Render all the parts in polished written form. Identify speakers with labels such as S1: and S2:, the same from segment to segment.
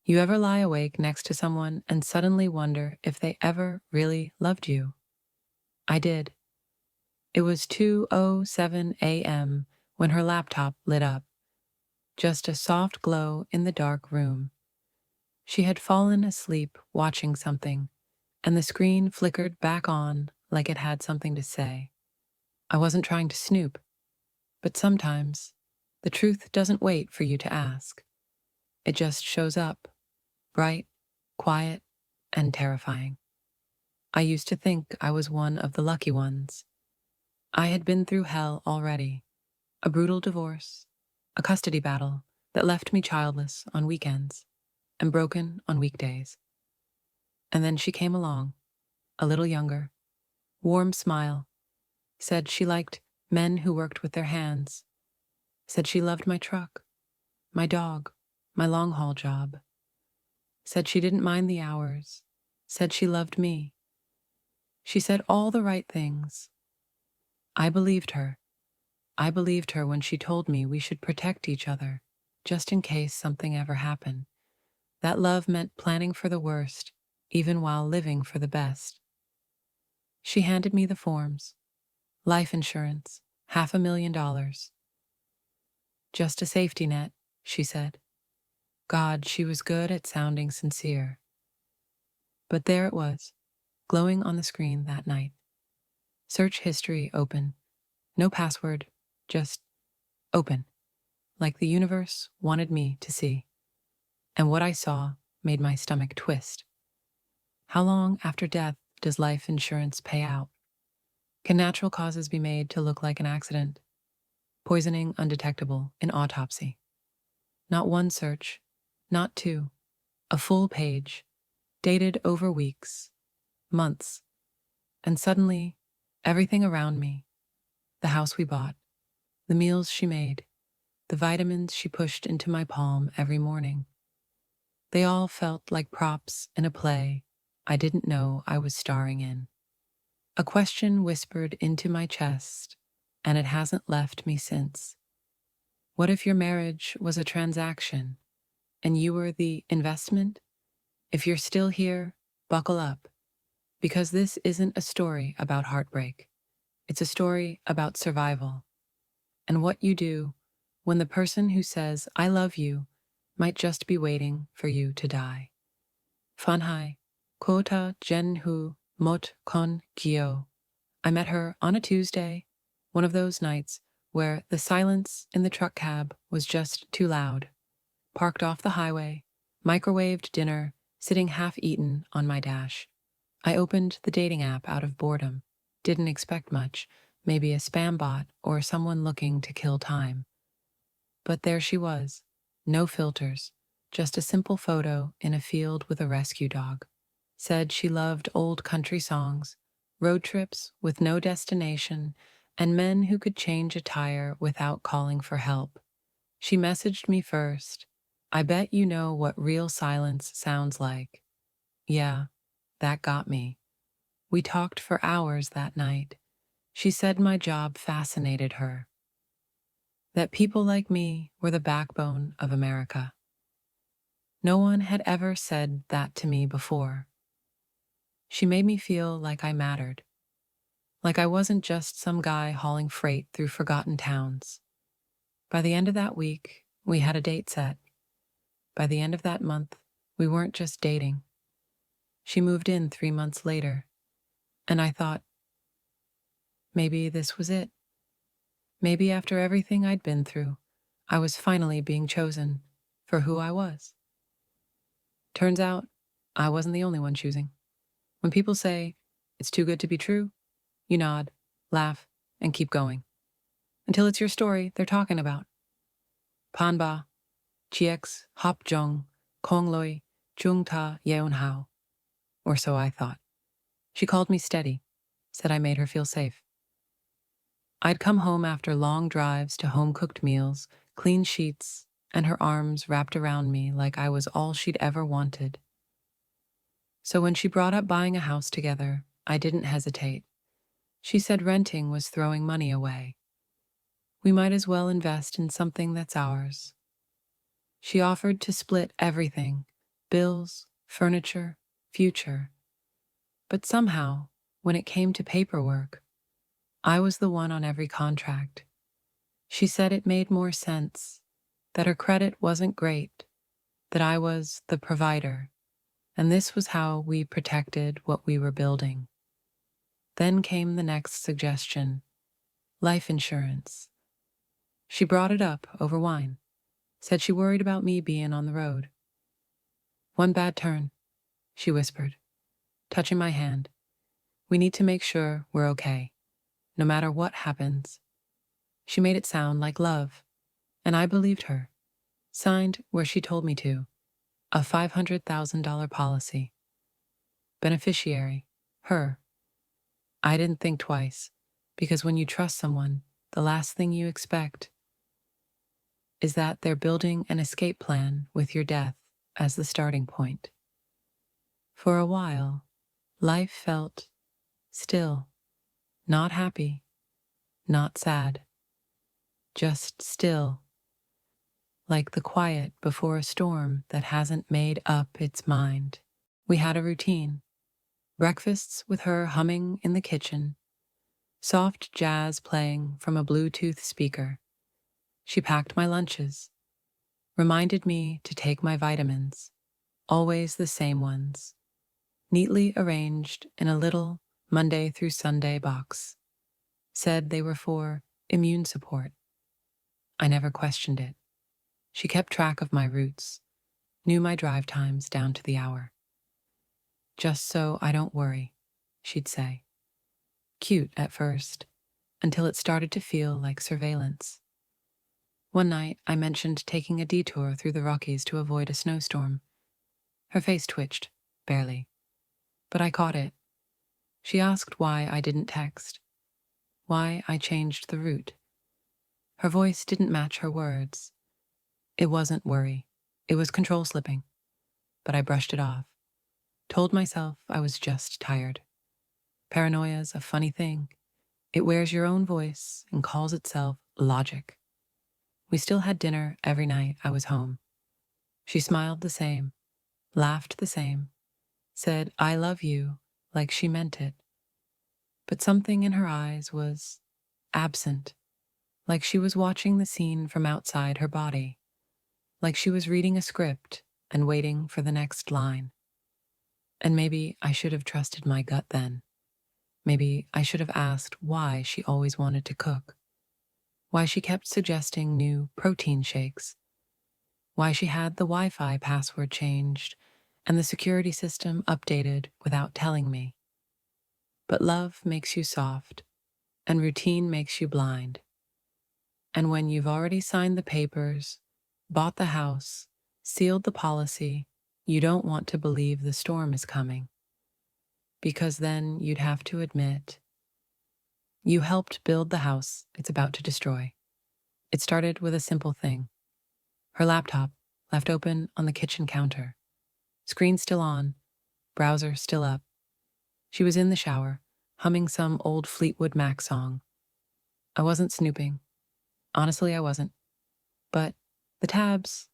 S1: You ever lie awake next to someone and suddenly wonder if they ever really loved you? I did. It was 2:07 a.m. when her laptop lit up, just a soft glow in the dark room. She had fallen asleep watching something, and the screen flickered back on like it had something to say. I wasn't trying to snoop, but sometimes the truth doesn't wait for you to ask. It just shows up, bright, quiet, and terrifying. I used to think I was one of the lucky ones. I had been through hell already, a brutal divorce, a custody battle that left me childless on weekends and broken on weekdays. And then she came along, a little younger, warm smile, said she liked men who worked with their hands, said she loved my truck, my dog, my long haul job, said she didn't mind the hours, said she loved me. She said all the right things. I believed her. I believed her when she told me we should protect each other, just in case something ever happened. That love meant planning for the worst, even while living for the best. She handed me the forms. Life insurance, $500,000. Just a safety net, she said. God, she was good at sounding sincere. But there it was, glowing on the screen that night. Search history open. No password, just open, like the universe wanted me to see. And what I saw made my stomach twist. How long after death does life insurance pay out? Can natural causes be made to look like an accident? Poisoning undetectable in autopsy. Not one search, not two, a full page, dated over weeks, months, and suddenly, everything around me, the house we bought, the meals she made, the vitamins she pushed into my palm every morning, they all felt like props in a play I didn't know I was starring in. A question whispered into my chest, and it hasn't left me since. What if your marriage was a transaction, and you were the investment? If you're still here, buckle up, because this isn't a story about heartbreak. It's a story about survival, and what you do when the person who says, I love you, might just be waiting for you to die. Fanhai, Kota Jenhu Mot Kon Gyo. I met her on a Tuesday, one of those nights where the silence in the truck cab was just too loud. Parked off the highway, microwaved dinner, sitting half-eaten on my dash. I opened the dating app out of boredom. Didn't expect much, maybe a spam bot or someone looking to kill time. But there she was, no filters, just a simple photo in a field with a rescue dog. Said she loved old country songs, road trips with no destination, and men who could change a tire without calling for help. She messaged me first. I bet you know what real silence sounds like. Yeah, that got me. We talked for hours that night. She said my job fascinated her, that people like me were the backbone of America. No one had ever said that to me before. She made me feel like I mattered, like I wasn't just some guy hauling freight through forgotten towns. By the end of that week, we had a date set. By the end of that month, we weren't just dating. She moved in 3 months later, and I thought, maybe this was it. Maybe after everything I'd been through, I was finally being chosen for who I was. Turns out, I wasn't the only one choosing. When people say, it's too good to be true, you nod, laugh, and keep going. Until it's your story they're talking about. Panba, Chiex, Hop Jong, Kong Loi, Chung Ta Yeon Hao. Or so I thought. She called me steady, said I made her feel safe. I'd come home after long drives to home-cooked meals, clean sheets, and her arms wrapped around me like I was all she'd ever wanted. So when she brought up buying a house together, I didn't hesitate. She said renting was throwing money away. We might as well invest in something that's ours. She offered to split everything, bills, furniture, future. But somehow, when it came to paperwork, I was the one on every contract. She said it made more sense, that her credit wasn't great, that I was the provider, and this was how we protected what we were building. Then came the next suggestion: life insurance. She brought it up over wine, said she worried about me being on the road. One bad turn, she whispered, touching my hand. We need to make sure we're okay, no matter what happens. She made it sound like love, and I believed her. Signed where she told me to, a $500,000 policy. Beneficiary, her. I didn't think twice, because when you trust someone, the last thing you expect is that they're building an escape plan with your death as the starting point. For a while, life felt still, not happy, not sad, just still, like the quiet before a storm that hasn't made up its mind. We had a routine: breakfasts with her humming in the kitchen, soft jazz playing from a Bluetooth speaker. She packed my lunches, reminded me to take my vitamins, always the same ones, neatly arranged in a little Monday through Sunday box. Said they were for immune support. I never questioned it. She kept track of my routes, knew my drive times down to the hour. Just so I don't worry, she'd say. Cute at first, until it started to feel like surveillance. One night, I mentioned taking a detour through the Rockies to avoid a snowstorm. Her face twitched, barely. But I caught it. She asked why I didn't text, why I changed the route. Her voice didn't match her words. It wasn't worry. It was control slipping. But I brushed it off. Told myself I was just tired. Paranoia's a funny thing. It wears your own voice and calls itself logic. We still had dinner every night I was home. She smiled the same, laughed the same, said I love you like she meant it. But something in her eyes was absent, like she was watching the scene from outside her body, like she was reading a script and waiting for the next line. And maybe I should have trusted my gut then. Maybe I should have asked why she always wanted to cook, why she kept suggesting new protein shakes, why she had the Wi-Fi password changed and the security system updated without telling me. But love makes you soft, and routine makes you blind. And when you've already signed the papers, bought the house, sealed the policy, you don't want to believe the storm is coming. Because then you'd have to admit you helped build the house it's about to destroy. It started with a simple thing. Her laptop left open on the kitchen counter. Screen still on, browser still up. She was in the shower, humming some old Fleetwood Mac song. I wasn't snooping. Honestly, I wasn't. But the tabs,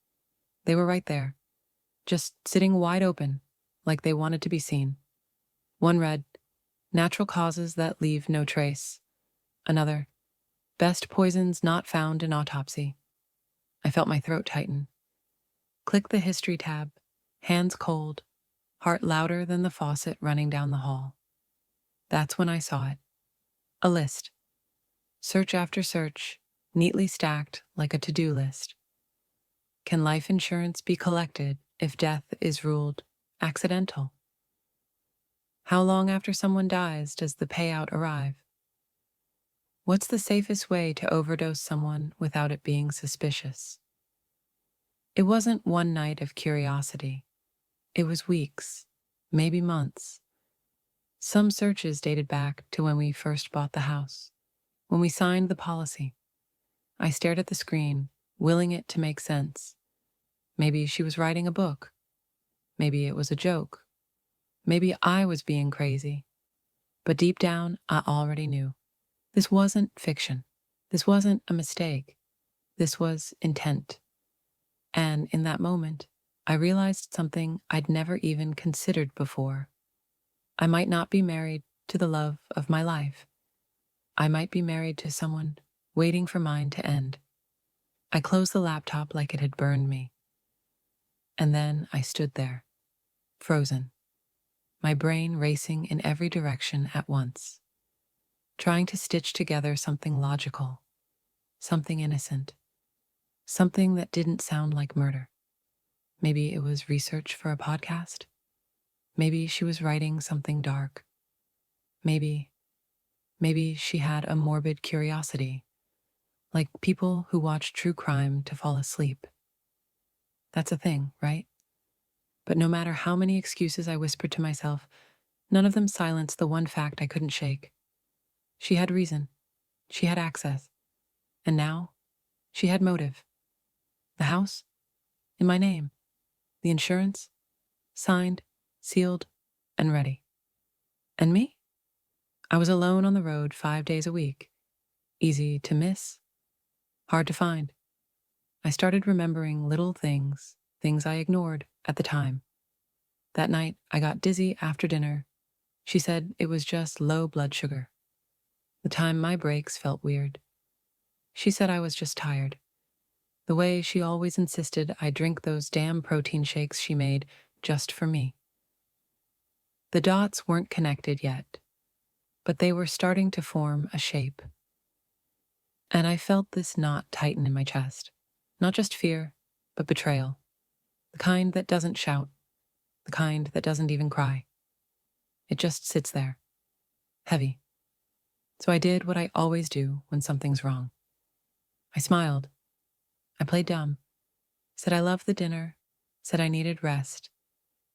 S1: they were right there, just sitting wide open, like they wanted to be seen. One read, natural causes that leave no trace. Another, best poisons not found in autopsy. I felt my throat tighten. Click the history tab, hands cold, heart louder than the faucet running down the hall. That's when I saw it. A list. Search after search, neatly stacked like a to-do list. Can life insurance be collected if death is ruled accidental? How long after someone dies does the payout arrive? What's the safest way to overdose someone without it being suspicious? It wasn't one night of curiosity. It was weeks, maybe months. Some searches dated back to when we first bought the house, when we signed the policy. I stared at the screen, willing it to make sense. Maybe she was writing a book. Maybe it was a joke. Maybe I was being crazy. But deep down, I already knew. This wasn't fiction. This wasn't a mistake. This was intent. And in that moment, I realized something I'd never even considered before. I might not be married to the love of my life. I might be married to someone waiting for mine to end. I closed the laptop like it had burned me. And then I stood there, frozen, my brain racing in every direction at once, trying to stitch together something logical, something innocent, something that didn't sound like murder. Maybe it was research for a podcast. Maybe she was writing something dark. Maybe, maybe she had a morbid curiosity, like people who watch true crime to fall asleep. That's a thing, right? But no matter how many excuses I whispered to myself, none of them silenced the one fact I couldn't shake. She had reason. She had access. And now, she had motive. The house? In my name. The insurance? Signed, sealed, and ready. And me? I was alone on the road 5 days a week. Easy to miss, hard to find. I started remembering little things, things I ignored at the time. That night, I got dizzy after dinner. She said it was just low blood sugar. The time my breaks felt weird. She said I was just tired. The way she always insisted I drink those damn protein shakes she made just for me. The dots weren't connected yet, but they were starting to form a shape. And I felt this knot tighten in my chest. Not just fear, but betrayal. The kind that doesn't shout. The kind that doesn't even cry. It just sits there, heavy. So I did what I always do when something's wrong. I smiled. I played dumb. Said I loved the dinner. Said I needed rest.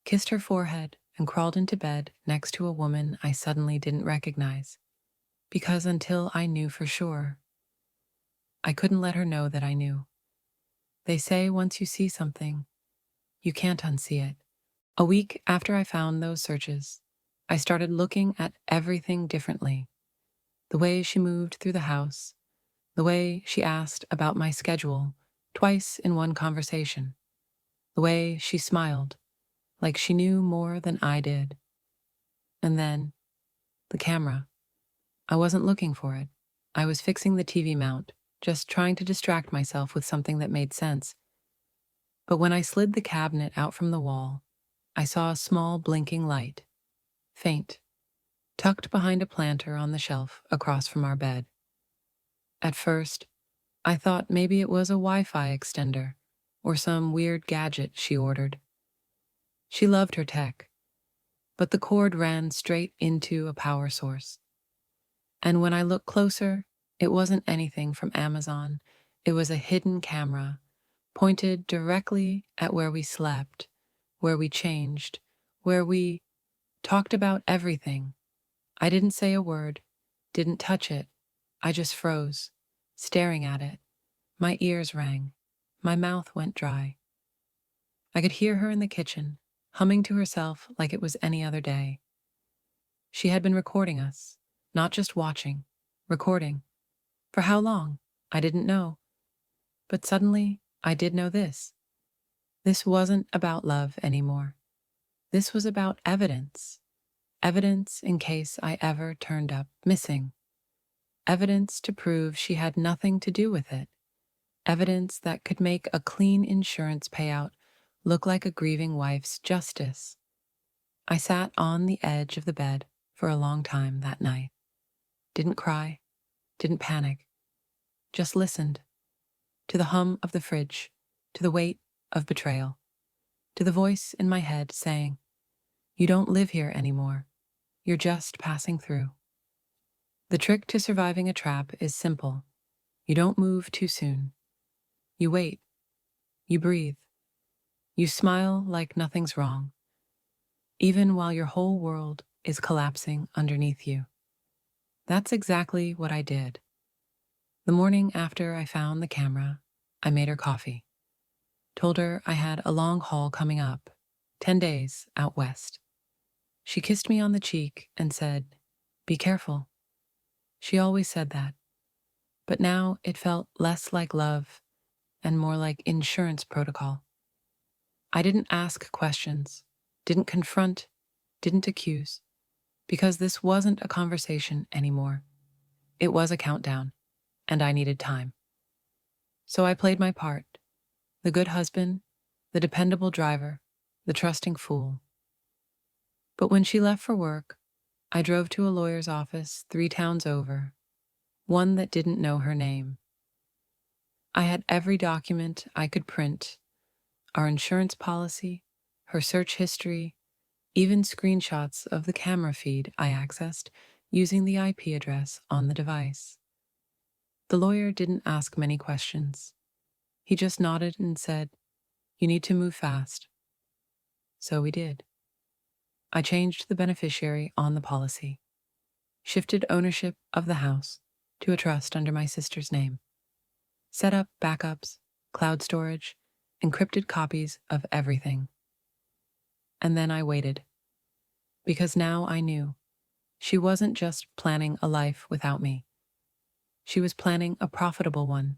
S1: Kissed her forehead and crawled into bed next to a woman I suddenly didn't recognize. Because until I knew for sure, I couldn't let her know that I knew. They say once you see something, you can't unsee it. A week after I found those searches, I started looking at everything differently. The way she moved through the house, the way she asked about my schedule twice in one conversation, the way she smiled, like she knew more than I did. And then, the camera. I wasn't looking for it. I was fixing the TV mount, just trying to distract myself with something that made sense. But when I slid the cabinet out from the wall, I saw a small blinking light, faint, tucked behind a planter on the shelf across from our bed. At first, I thought maybe it was a Wi-Fi extender or some weird gadget she ordered. She loved her tech, but the cord ran straight into a power source. And when I looked closer, it wasn't anything from Amazon. It was a hidden camera, pointed directly at where we slept, where we changed, where we talked about everything. I didn't say a word, didn't touch it. I just froze, staring at it. My ears rang. My mouth went dry. I could hear her in the kitchen, humming to herself like it was any other day. She had been recording us, not just watching, recording. For how long? I didn't know. But suddenly, I did know this. This wasn't about love anymore. This was about evidence. Evidence in case I ever turned up missing. Evidence to prove she had nothing to do with it. Evidence that could make a clean insurance payout look like a grieving wife's justice. I sat on the edge of the bed for a long time that night. Didn't cry, didn't panic, just listened to the hum of the fridge, to the weight of betrayal, to the voice in my head saying, "You don't live here anymore. You're just passing through." The trick to surviving a trap is simple. You don't move too soon. You wait. You breathe. You smile like nothing's wrong, even while your whole world is collapsing underneath you. That's exactly what I did. The morning after I found the camera, I made her coffee. Told her I had a long haul coming up, 10 days out west. She kissed me on the cheek and said, "Be careful." She always said that. But now it felt less like love and more like insurance protocol. I didn't ask questions, didn't confront, didn't accuse, because this wasn't a conversation anymore. It was a countdown, and I needed time. So I played my part, the good husband, the dependable driver, the trusting fool. But when she left for work, I drove to a lawyer's office 3 towns over, one that didn't know her name. I had every document I could print, our insurance policy, her search history, even screenshots of the camera feed I accessed using the IP address on the device. The lawyer didn't ask many questions. He just nodded and said, "You need to move fast." So we did. I changed the beneficiary on the policy, shifted ownership of the house to a trust under my sister's name, set up backups, cloud storage, encrypted copies of everything. And then I waited, because now I knew she wasn't just planning a life without me. She was planning a profitable one.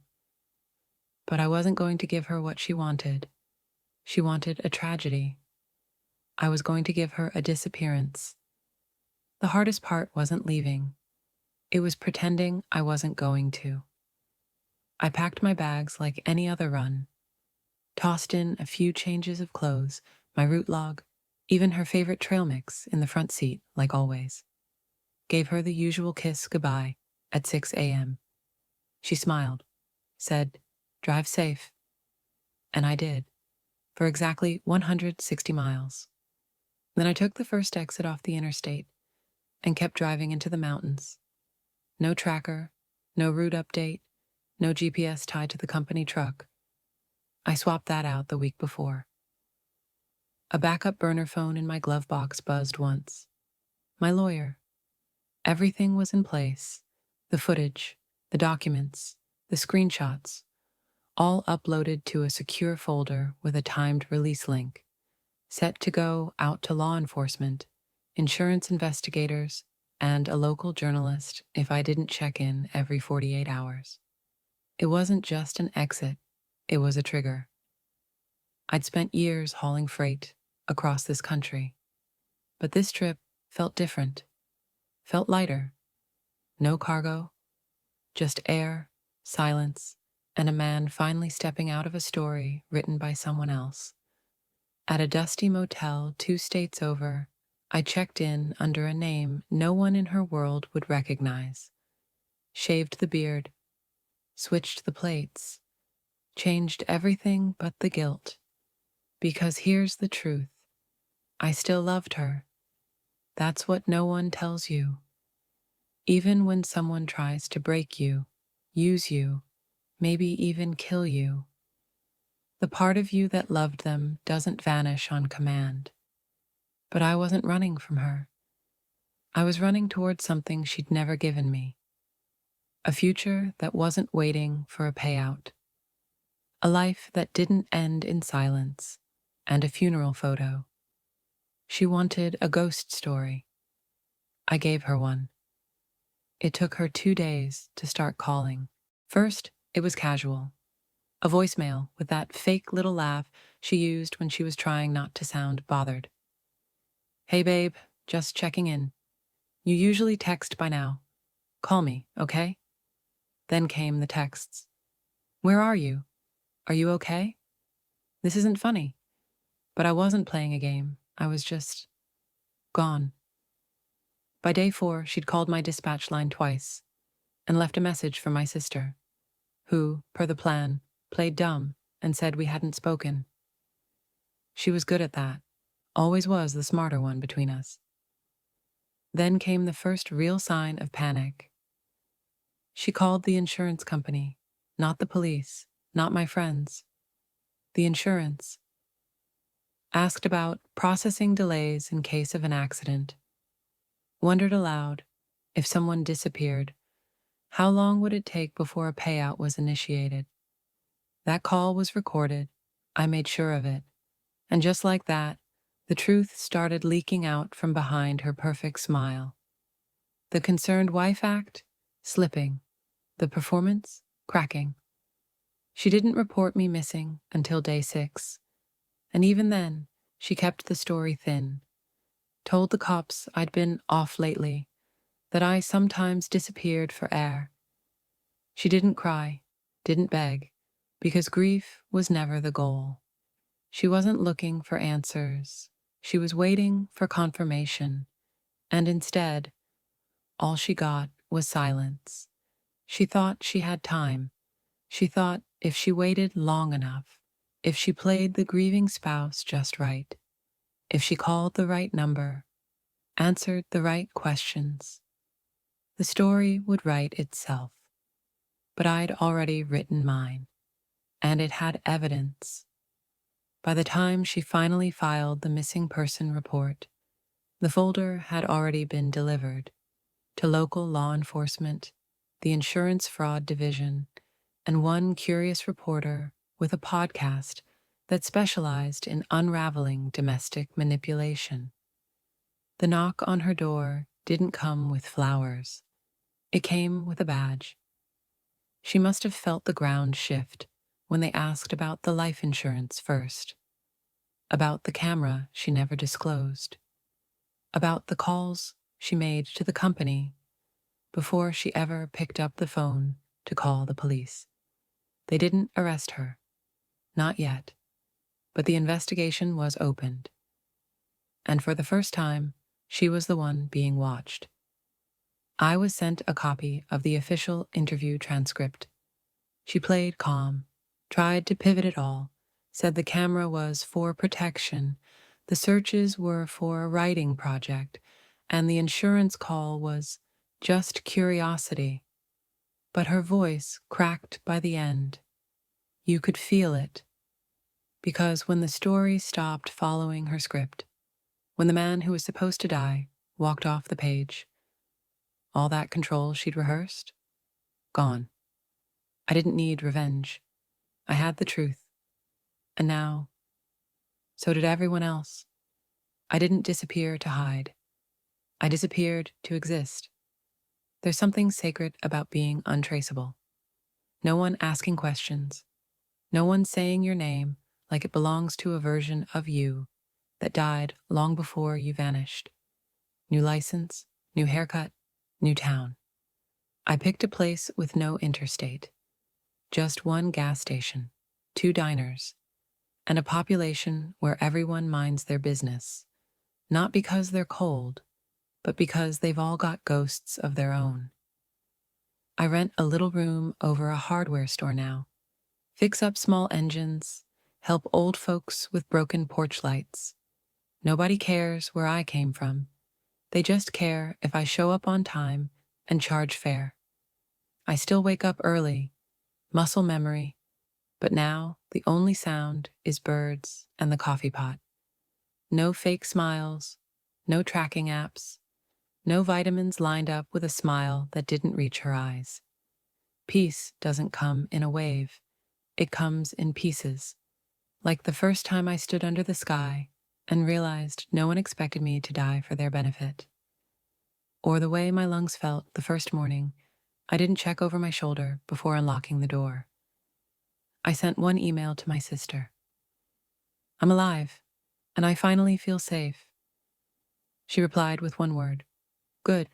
S1: But I wasn't going to give her what she wanted. She wanted a tragedy. I was going to give her a disappearance. The hardest part wasn't leaving. It was pretending I wasn't going to. I packed my bags like any other run, tossed in a few changes of clothes, my route log, even her favorite trail mix in the front seat, like always. Gave her the usual kiss goodbye at 6 a.m. She smiled, said, "Drive safe." And I did, for exactly 160 miles. Then I took the first exit off the interstate and kept driving into the mountains. No tracker, no route update, no GPS tied to the company truck. I swapped that out the week before. A backup burner phone in my glove box buzzed once. My lawyer. Everything was in place. The footage, the documents, the screenshots, all uploaded to a secure folder with a timed release link, set to go out to law enforcement, insurance investigators, and a local journalist if I didn't check in every 48 hours. It wasn't just an exit, it was a trigger. I'd spent years hauling freight across this country, but this trip felt different, felt lighter. No cargo, just air, silence, and a man finally stepping out of a story written by someone else. At a dusty motel 2 states over, I checked in under a name no one in her world would recognize. Shaved the beard, switched the plates, changed everything but the guilt. Because here's the truth. I still loved her. That's what no one tells you. Even when someone tries to break you, use you, maybe even kill you, the part of you that loved them doesn't vanish on command. But I wasn't running from her. I was running towards something she'd never given me. A future that wasn't waiting for a payout. A life that didn't end in silence, and a funeral photo. She wanted a ghost story. I gave her one. It took her 2 days to start calling. First, it was casual. A voicemail with that fake little laugh she used when she was trying not to sound bothered. "Hey babe, just checking in. You usually text by now. Call me, okay?" Then came the texts. "Where are you? Are you okay?" This isn't funny, but I wasn't playing a game. I was just gone. By day 4, she'd called my dispatch line twice and left a message for my sister, who, per the plan, played dumb and said we hadn't spoken. She was good at that, always was the smarter one between us. Then came the first real sign of panic. She called the insurance company, not the police, not my friends. The insurance. Asked about processing delays in case of an accident. Wondered aloud, if someone disappeared, how long would it take before a payout was initiated? That call was recorded. I made sure of it. And just like that, the truth started leaking out from behind her perfect smile. The concerned wife act, slipping. The performance, cracking. She didn't report me missing until day 6, And even then, she kept the story thin, told the cops I'd been off lately, that I sometimes disappeared for air. She didn't cry, didn't beg, because grief was never the goal. She wasn't looking for answers. She was waiting for confirmation. And instead, all she got was silence. She thought she had time. She thought if she waited long enough, if she played the grieving spouse just right, if she called the right number, answered the right questions, the story would write itself. But I'd already written mine, and it had evidence. By the time she finally filed the missing person report, the folder had already been delivered to local law enforcement, the insurance fraud division, and one curious reporter with a podcast that specialized in unraveling domestic manipulation. The knock on her door didn't come with flowers. It came with a badge. She must have felt the ground shift when they asked about the life insurance first, about the camera she never disclosed, about the calls she made to the company before she ever picked up the phone to call the police. They didn't arrest her, not yet, but the investigation was opened. And for the first time, she was the one being watched. I was sent a copy of the official interview transcript. She played calm, tried to pivot it all, said the camera was for protection, the searches were for a writing project, and the insurance call was just curiosity. But her voice cracked by the end. You could feel it. Because when the story stopped following her script, when the man who was supposed to die walked off the page, all that control she'd rehearsed? Gone. I didn't need revenge. I had the truth. And now, so did everyone else. I didn't disappear to hide. I disappeared to exist. There's something sacred about being untraceable. No one asking questions. No one saying your name like it belongs to a version of you that died long before you vanished. New license, new haircut, new town. I picked a place with no interstate. Just one gas station, 2 diners, and a population where everyone minds their business. Not because they're cold, but because they've all got ghosts of their own. I rent a little room over a hardware store now. Fix up small engines, help old folks with broken porch lights. Nobody cares where I came from. They just care if I show up on time and charge fair. I still wake up early, muscle memory, but now the only sound is birds and the coffee pot. No fake smiles, no tracking apps, no vitamins lined up with a smile that didn't reach her eyes. Peace doesn't come in a wave. It comes in pieces, like the first time I stood under the sky and realized no one expected me to die for their benefit. Or the way my lungs felt the first morning I didn't check over my shoulder before unlocking the door. I sent one email to my sister. I'm alive, and I finally feel safe. She replied with one word. Good.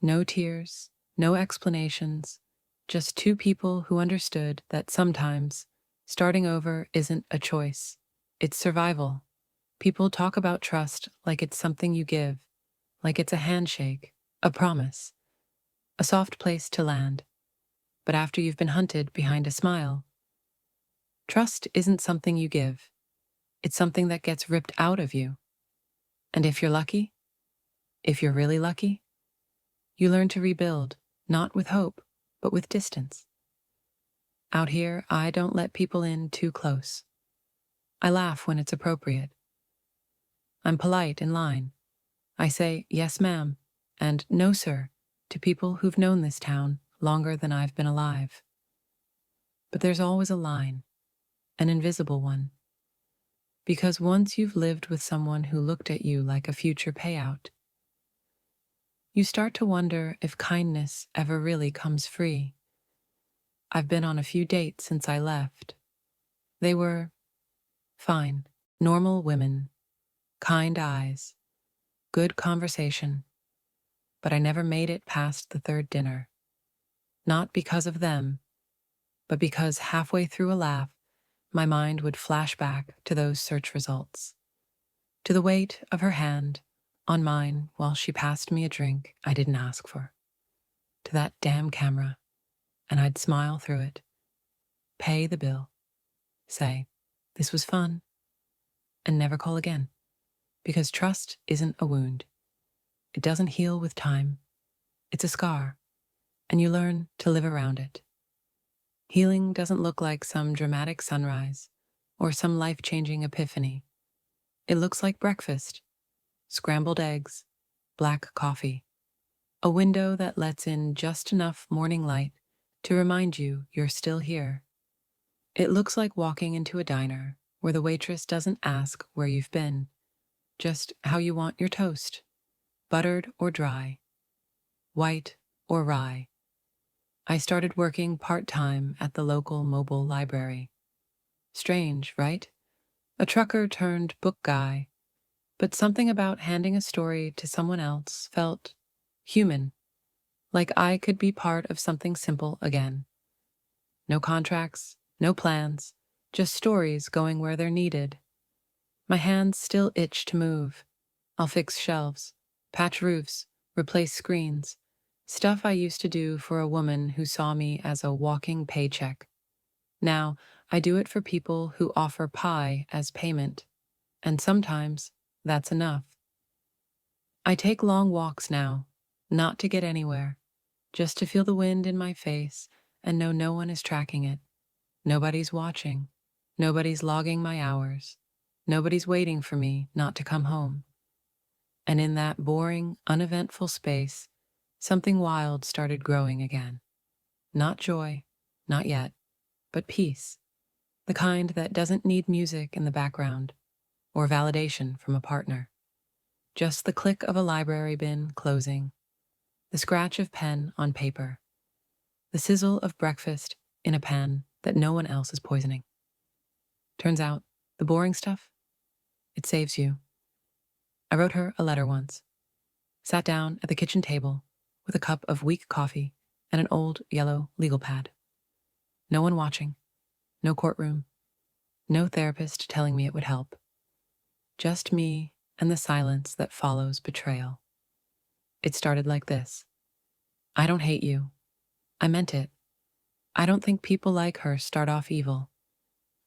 S1: No tears, no explanations, just 2 people who understood that sometimes starting over isn't a choice. It's survival. People talk about trust like it's something you give, like it's a handshake, a promise, a soft place to land. But after you've been hunted behind a smile, trust isn't something you give. It's something that gets ripped out of you. And if you're lucky, if you're really lucky, you learn to rebuild, not with hope, but with distance. Out here, I don't let people in too close. I laugh when it's appropriate. I'm polite in line. I say, yes, ma'am, and no, sir, to people who've known this town longer than I've been alive. But there's always a line, an invisible one. Because once you've lived with someone who looked at you like a future payout, you start to wonder if kindness ever really comes free. I've been on a few dates since I left. They were Fine. Normal women, kind eyes, good conversation. But I never made it past the third dinner. Not because of them, but because halfway through a laugh, my mind would flash back to those search results, to the weight of her hand on mine while she passed me a drink I didn't ask for, to that damn camera, and I'd smile through it, pay the bill, say, this was fun, and never call again. Because trust isn't a wound. It doesn't heal with time. It's a scar, and you learn to live around it. Healing doesn't look like some dramatic sunrise or some life-changing epiphany. It looks like breakfast, scrambled eggs, black coffee, a window that lets in just enough morning light to remind you you're still here. It looks like walking into a diner where the waitress doesn't ask where you've been, just how you want your toast, buttered or dry, white or rye. I started working part-time at the local mobile library. Strange, right? A trucker turned book guy, but something about handing a story to someone else felt human, like I could be part of something simple again. No contracts, no plans, just stories going where they're needed. My hands still itch to move. I'll fix shelves, patch roofs, replace screens, stuff I used to do for a woman who saw me as a walking paycheck. Now, I do it for people who offer pie as payment, and sometimes that's enough. I take long walks now, not to get anywhere, just to feel the wind in my face and know no one is tracking it. Nobody's watching. Nobody's logging my hours. Nobody's waiting for me not to come home. And in that boring, uneventful space, something wild started growing again. Not joy, not yet, but peace. The kind that doesn't need music in the background or validation from a partner. Just the click of a library bin closing, the scratch of pen on paper, the sizzle of breakfast in a pan that no one else is poisoning. Turns out, the boring stuff, it saves you. I wrote her a letter once, sat down at the kitchen table with a cup of weak coffee and an old yellow legal pad. No one watching, no courtroom, no therapist telling me it would help. Just me and the silence that follows betrayal. It started like this. I don't hate you. I meant it. I don't think people like her start off evil.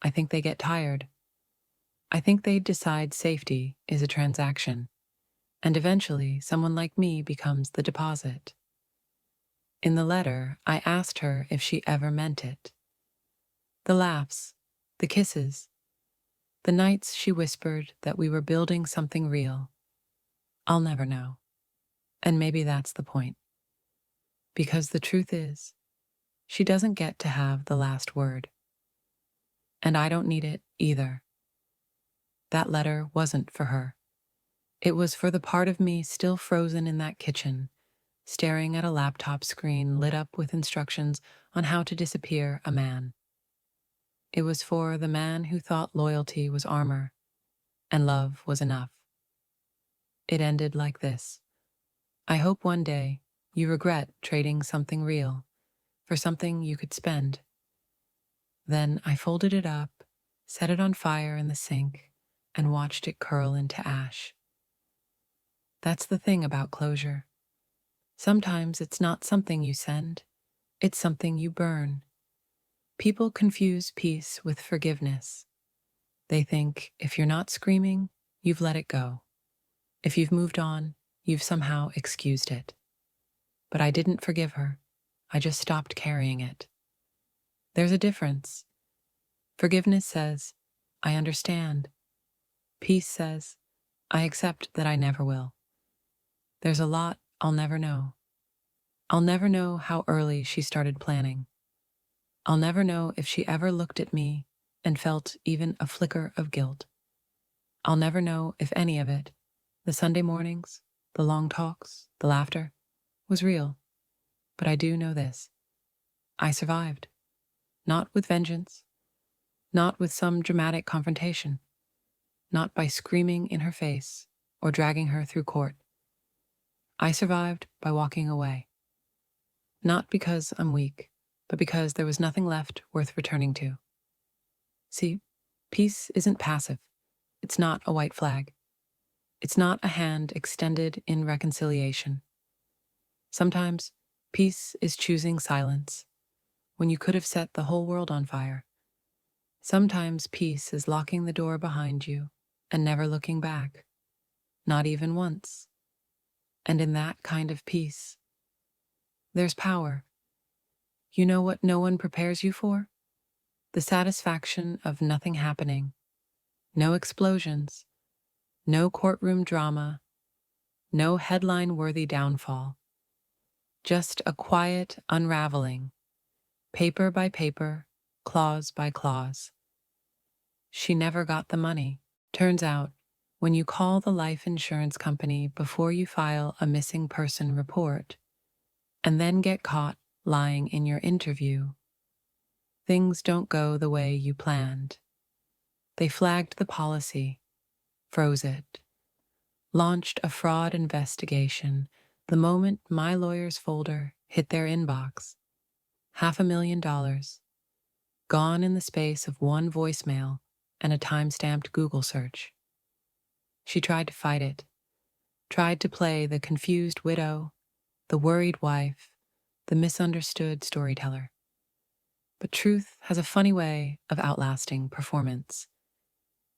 S1: I think they get tired. I think they decide safety is a transaction, and eventually someone like me becomes the deposit. In the letter, I asked her if she ever meant it. The laughs, the kisses, the nights she whispered that we were building something real. I'll never know. And maybe that's the point. Because the truth is, she doesn't get to have the last word. And I don't need it either. That letter wasn't for her. It was for the part of me still frozen in that kitchen, staring at a laptop screen lit up with instructions on how to disappear a man. It was for the man who thought loyalty was armor and love was enough. It ended like this. I hope one day you regret trading something real for something you could spend. Then I folded it up, set it on fire in the sink, and watched it curl into ash. That's the thing about closure. Sometimes it's not something you send, it's something you burn. People confuse peace with forgiveness. They think if you're not screaming, you've let it go. If you've moved on, you've somehow excused it. But I didn't forgive her. I just stopped carrying it. There's a difference. Forgiveness says, I understand. Peace says, I accept that I never will. There's a lot I'll never know. I'll never know how early she started planning. I'll never know if she ever looked at me and felt even a flicker of guilt. I'll never know if any of it, the Sunday mornings, the long talks, the laughter, was real. But I do know this. I survived. Not with vengeance, Not with some dramatic confrontation, not by screaming in her face or dragging her through court. I survived by walking away. Not because I'm weak, but because there was nothing left worth returning to. See, peace isn't passive. It's not a white flag. It's not a hand extended in reconciliation. Sometimes, peace is choosing silence when you could have set the whole world on fire. Sometimes peace is locking the door behind you and never looking back, not even once. And in that kind of peace, there's power. You know what no one prepares you for? The satisfaction of nothing happening. No explosions, no courtroom drama, no headline-worthy downfall. Just a quiet unraveling, paper by paper, clause by clause. She never got the money. Turns out, when you call the life insurance company before you file a missing person report, and then get caught lying in your interview, things don't go the way you planned. They flagged the policy, froze it, launched a fraud investigation the moment my lawyer's folder hit their inbox. $500,000, gone in the space of one voicemail and a time-stamped Google search. She tried to fight it, tried to play the confused widow, the worried wife, the misunderstood storyteller. But truth has a funny way of outlasting performance.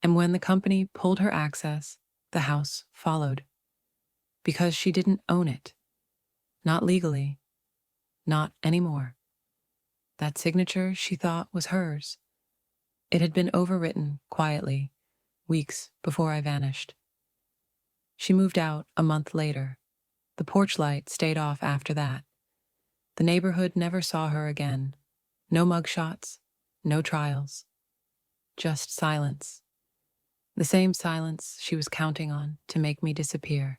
S1: And when the company pulled her access, the house followed. Because she didn't own it. Not legally. Not anymore. That signature she thought was hers. It had been overwritten quietly, weeks before I vanished. She moved out a month later. The porch light stayed off after that. The neighborhood never saw her again. No mugshots, no trials. Just silence. The same silence she was counting on to make me disappear.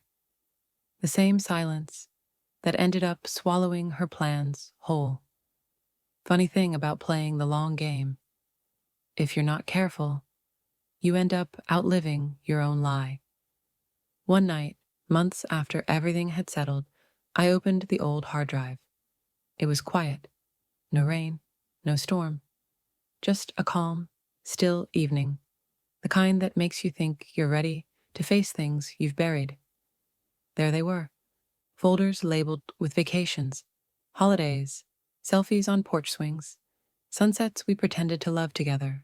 S1: The same silence that ended up swallowing her plans whole. Funny thing about playing the long game. If you're not careful, you end up outliving your own lie. One night, months after everything had settled, I opened the old hard drive. It was quiet. No rain, no storm. Just a calm, still evening. The kind that makes you think you're ready to face things you've buried. There they were. Folders labeled with vacations, holidays, selfies on porch swings, sunsets we pretended to love together,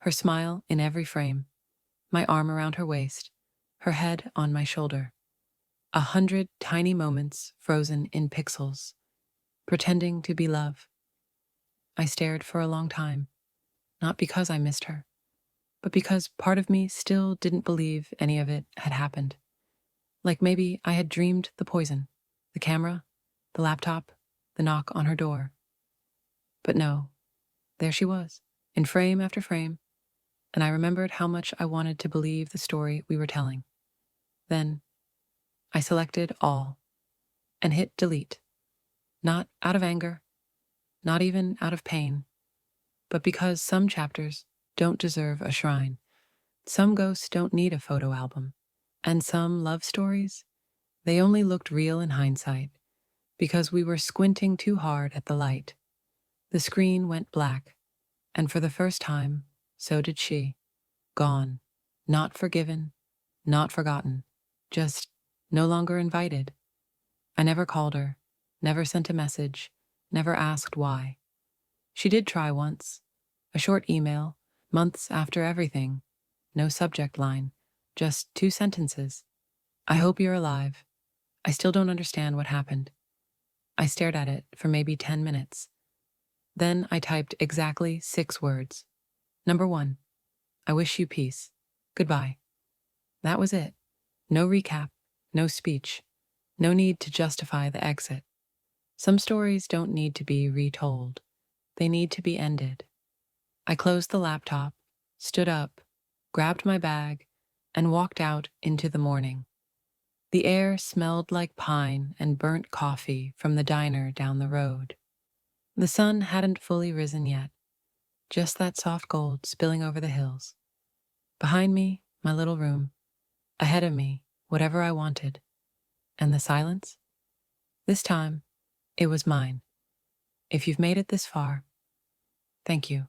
S1: her smile in every frame, my arm around her waist, her head on my shoulder. 100 tiny moments frozen in pixels, pretending to be love. I stared for a long time, not because I missed her, but because part of me still didn't believe any of it had happened. Like maybe I had dreamed the poison, the camera, the laptop, the knock on her door. But no, there she was, in frame after frame, and I remembered how much I wanted to believe the story we were telling. Then I selected all and hit delete, not out of anger, not even out of pain, but because some chapters don't deserve a shrine. Some ghosts don't need a photo album, and some love stories, they only looked real in hindsight because we were squinting too hard at the light. The screen went black, and for the first time, so did she. Gone. Not forgiven, not forgotten, just no longer invited. I never called her, never sent a message, never asked why. She did try once, a short email, months after everything. No subject line, just 2 sentences. I hope you're alive. I still don't understand what happened. I stared at it for maybe 10 minutes. Then I typed exactly 6 words. Number 1, I wish you peace. Goodbye. That was it. No recap, no speech, no need to justify the exit. Some stories don't need to be retold. They need to be ended. I closed the laptop, stood up, grabbed my bag, and walked out into the morning. The air smelled like pine and burnt coffee from the diner down the road. The sun hadn't fully risen yet, just that soft gold spilling over the hills. Behind me, my little room. Ahead of me, whatever I wanted. And the silence? This time, it was mine. If you've made it this far, thank you.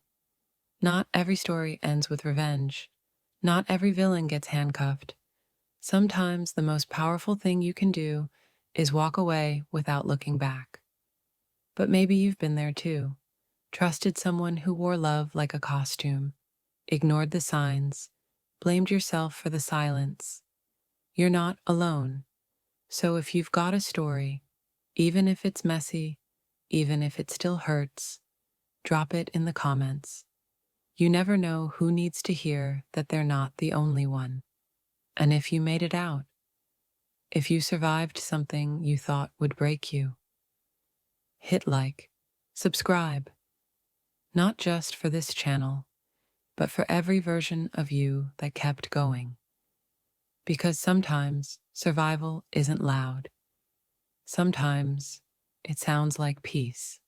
S1: Not every story ends with revenge. Not every villain gets handcuffed. Sometimes the most powerful thing you can do is walk away without looking back. But maybe you've been there too. Trusted someone who wore love like a costume, ignored the signs, blamed yourself for the silence. You're not alone. So if you've got a story, even if it's messy, even if it still hurts, drop it in the comments. You never know who needs to hear that they're not the only one. And if you made it out, if you survived something you thought would break you, hit like, subscribe, not just for this channel, but for every version of you that kept going. Because sometimes survival isn't loud. Sometimes it sounds like peace.